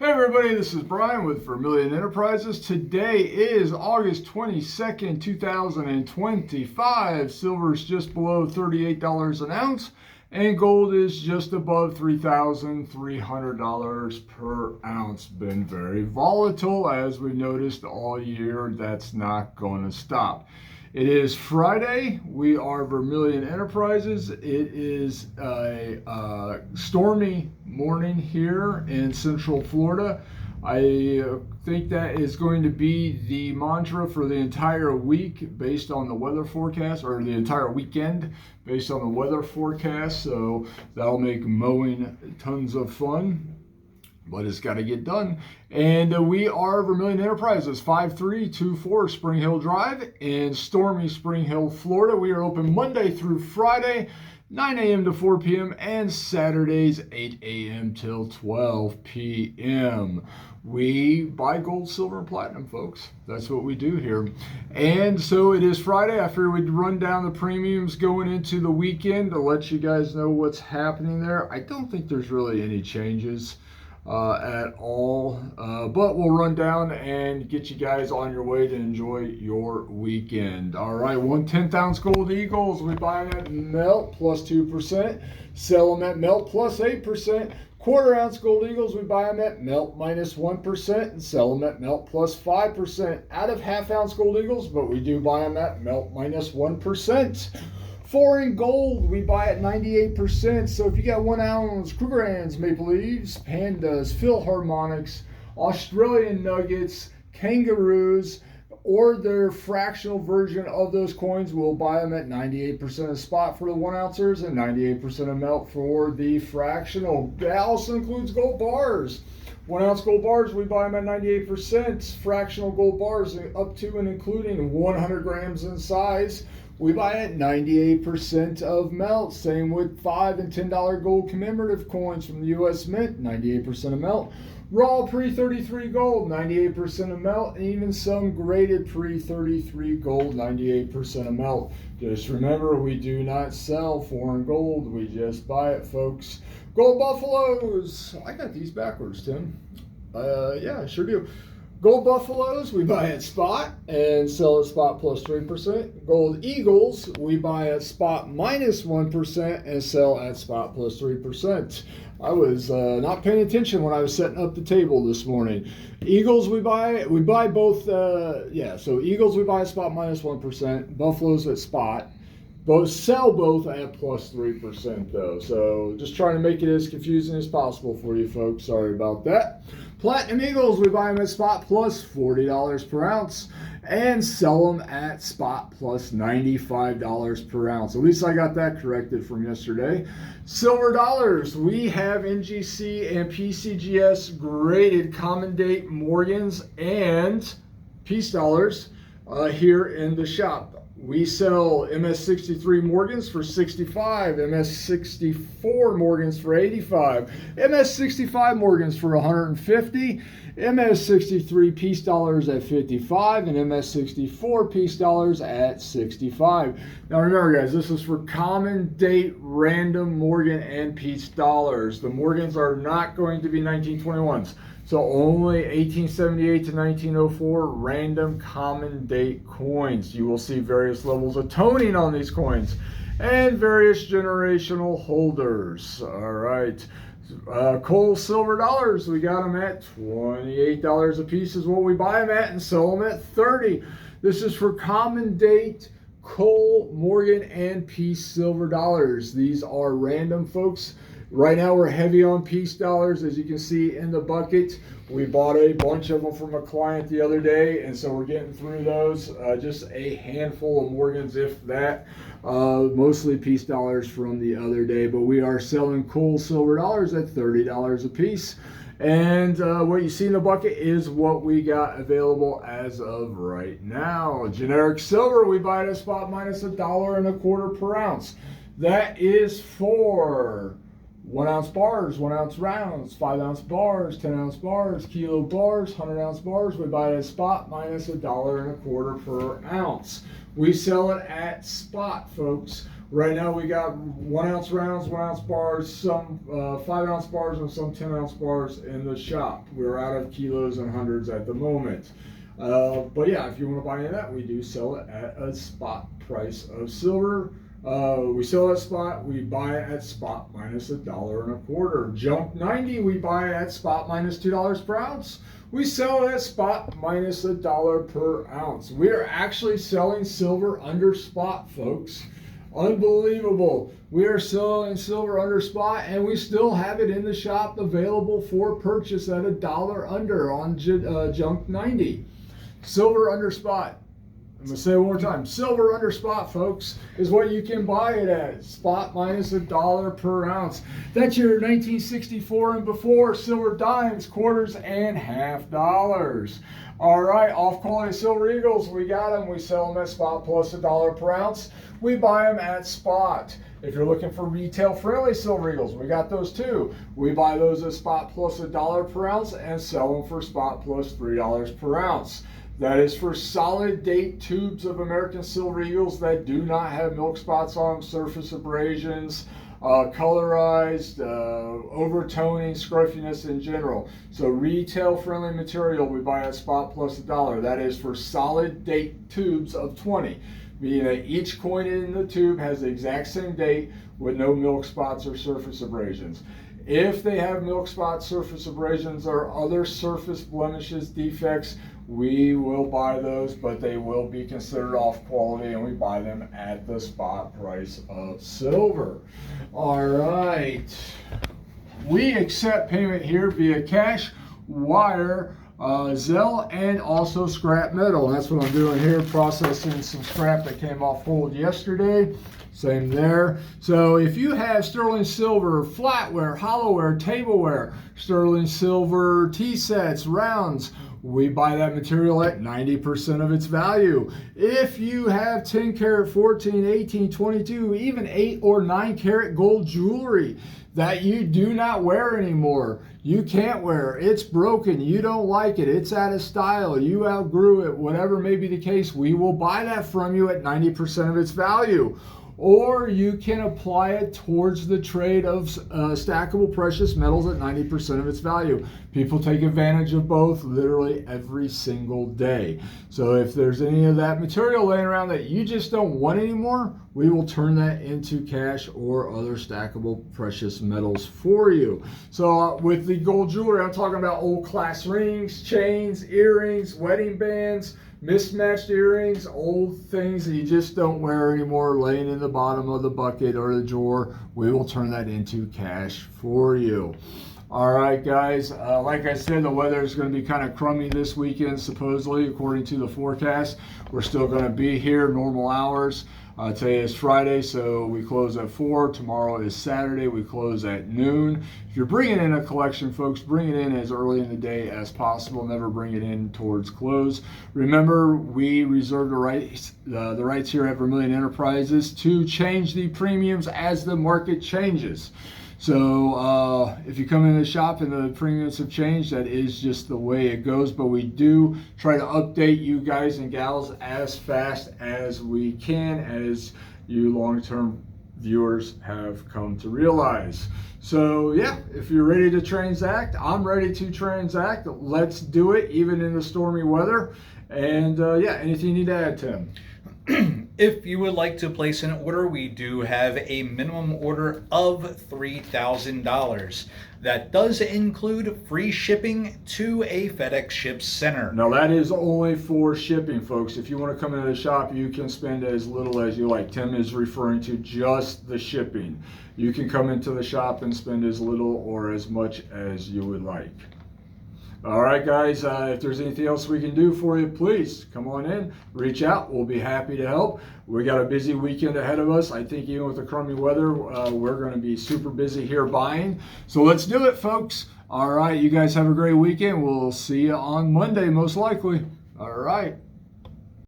Hey everybody, this is Brian with Vermillion Enterprises. Today is August 22nd, 2025. Silver is just below $38 an ounce, and gold is just above $3,300 per ounce. Been very volatile, as we've noticed all year. That's not going to stop. It is Friday. We are Vermillion Enterprises. It is a stormy morning here in Central Florida. I think that is going to be the mantra for the entire week based on the weather forecast, or the entire weekend based on the weather forecast. So that'll make mowing tons of fun. But it's got to get done. And we are Vermillion Enterprises, 5324 Spring Hill Drive in stormy Spring Hill, Florida. We are open Monday through Friday, 9 a.m. to 4 p.m. and Saturdays, 8 a.m. till 12 p.m. We buy gold, silver, and platinum, folks. That's what we do here. And so it is Friday. I figured we'd run down the premiums going into the weekend to let you guys know what's happening there. I don't think there's really any changes at all, but we'll run down and get you guys on your way to enjoy your weekend. All right, 1/10 ounce gold eagles, we buy them at melt plus 2%, sell them at melt plus 8%. Quarter ounce gold eagles, we buy them at melt minus 1% and sell them at melt plus 5%. Out of half ounce gold eagles, but we do buy them at melt minus 1%. Foreign gold, we buy at 98%. So if you got 1 ounce Krugerrands, Maple Leaves, Pandas, Philharmonics, Australian Nuggets, Kangaroos, or their fractional version of those coins, we'll buy them at 98% of spot for the 1 ouncers and 98% of melt for the fractional. That also includes gold bars. 1 ounce gold bars, we buy them at 98%. Fractional gold bars up to and including 100 grams in size, we buy at 98% of melt. Same with $5 and $10 gold commemorative coins from the U.S. Mint, 98% of melt. Raw pre-33 gold, 98% of melt. And even some graded pre-33 gold, 98% of melt. Just remember, we do not sell foreign gold. We just buy it, folks. Gold buffaloes. I got these backwards, Tim. Yeah, I sure do. Gold buffaloes, we buy at spot and sell at spot plus 3%. Gold eagles, we buy at spot minus 1% and sell at spot plus 3%. I was not paying attention when I was setting up the table this morning. Eagles, we buy both. So eagles we buy at spot minus 1%. Buffaloes at spot. Both sell both at plus 3% though. So just trying to make it as confusing as possible for you folks. Sorry about that. Platinum eagles, we buy them at spot plus $40 per ounce and sell them at spot plus $95 per ounce. At least I got that corrected from yesterday. Silver dollars, we have NGC and PCGS graded common date Morgans and peace dollars here in the shop. We sell MS63 Morgans for $65, MS64 Morgans for $85, MS65 Morgans for $150, MS63 peace dollars at $55, and MS64 peace dollars at $65. Now remember, guys, this is for common date random Morgan and peace dollars. The Morgans are not going to be 1921s. So only 1878 to 1904 random common date coins. You will see various levels of toning on these coins and various generational holders. All right. Coal silver dollars, we got them at $28 a piece is what we buy them at and sell them at $30. This is for common date coal, Morgan, and peace silver dollars. These are random, folks. Right now we're heavy on peace dollars, as you can see in the bucket. We bought a bunch of them from a client the other day, and so we're getting through those. Just a handful of Morgans, if that. Mostly peace dollars from the other day, but we are selling cool silver dollars at $30 a piece. And what you see in the bucket is what we got available as of right now. Generic silver, we buy it at spot minus $1.25 per ounce. That is for 1 ounce bars, 1 ounce rounds, 5 ounce bars, 10 ounce bars, kilo bars, 100 ounce bars. We buy it at spot minus $1.25 per ounce. We sell it at spot, folks. Right now we got 1 ounce rounds, 1 ounce bars, some 5 ounce bars, and some 10 ounce bars in the shop. We're out of kilos and hundreds at the moment. But yeah, if you want to buy any of that, we do sell it at a spot price of silver. We sell at spot, we buy it at spot minus $1.25. Junk 90, we buy at spot minus $2 per ounce. We sell it at spot minus $1 per ounce. We are actually selling silver under spot, folks. Unbelievable. We are selling silver under spot, and we still have it in the shop available for purchase at $1 under on Junk 90. Silver under spot. I'm going to say it one more time. Silver under spot, folks, is what you can buy it at. Spot minus $1 per ounce. That's your 1964 and before silver dimes, quarters, and half dollars. All right, off-quality Silver Eagles, we got them. We sell them at spot plus $1 per ounce. We buy them at spot. If you're looking for retail-friendly Silver Eagles, we got those too. We buy those at spot plus $1 per ounce and sell them for spot plus $3 per ounce. That is for solid date tubes of American Silver Eagles that do not have milk spots on them, surface abrasions, colorized, overtoning, scruffiness in general. So retail friendly material we buy at spot plus $1. That is for solid date tubes of 20, meaning that each coin in the tube has the exact same date with no milk spots or surface abrasions. If they have milk spots, surface abrasions, or other surface blemishes, defects, we will buy those, but they will be considered off quality, and we buy them at the spot price of silver. All right. We accept payment here via cash, wire, Zelle, and also scrap metal. And that's what I'm doing here, processing some scrap that came off hold yesterday. Same there. So if you have sterling silver, flatware, hollowware, tableware, sterling silver tea sets, rounds, we buy that material at 90% of its value. If you have 10 karat, 14, 18, 22, even 8 or 9 karat gold jewelry that you do not wear anymore, you can't wear, it's broken, you don't like it, it's out of style, you outgrew it, whatever may be the case, we will buy that from you at 90% of its value. Or you can apply it towards the trade of stackable precious metals at 90% of its value. People take advantage of both literally every single day. So if there's any of that material laying around that you just don't want anymore, we will turn that into cash or other stackable precious metals for you. So with the gold jewelry, I'm talking about old class rings, chains, earrings, wedding bands, mismatched earrings, old things that you just don't wear anymore laying in the bottom of the bucket or the drawer. We will turn that into cash for you. All right, guys, like I said, the weather is going to be kind of crummy this weekend, supposedly, according to the forecast. We're still going to be here, normal hours. Today is Friday, so we close at 4. Tomorrow is Saturday. We close at noon. If you're bringing in a collection, folks, bring it in as early in the day as possible. Never bring it in towards close. Remember, we reserve the rights here at Vermillion Enterprises to change the premiums as the market changes. So if you come in the shop and the premiums have changed, that is just the way it goes. But we do try to update you guys and gals as fast as we can, as you long-term viewers have come to realize. So yeah, if you're ready to transact, I'm ready to transact. Let's do it, even in the stormy weather. And yeah, anything you need to add, Tim? If you would like to place an order, we do have a minimum order of $3,000. That does include free shipping to a FedEx ship center. Now that is only for shipping, folks. If you want to come into the shop, you can spend as little as you like. Tim is referring to just the shipping. You can come into the shop and spend as little or as much as you would like. All right, guys, if there's anything else we can do for you, please come on in, reach out. We'll be happy to help. We got a busy weekend ahead of us. I think even with the crummy weather, we're going to be super busy here buying. So let's do it, folks. All right, you guys have a great weekend. We'll see you on Monday, most likely. All right.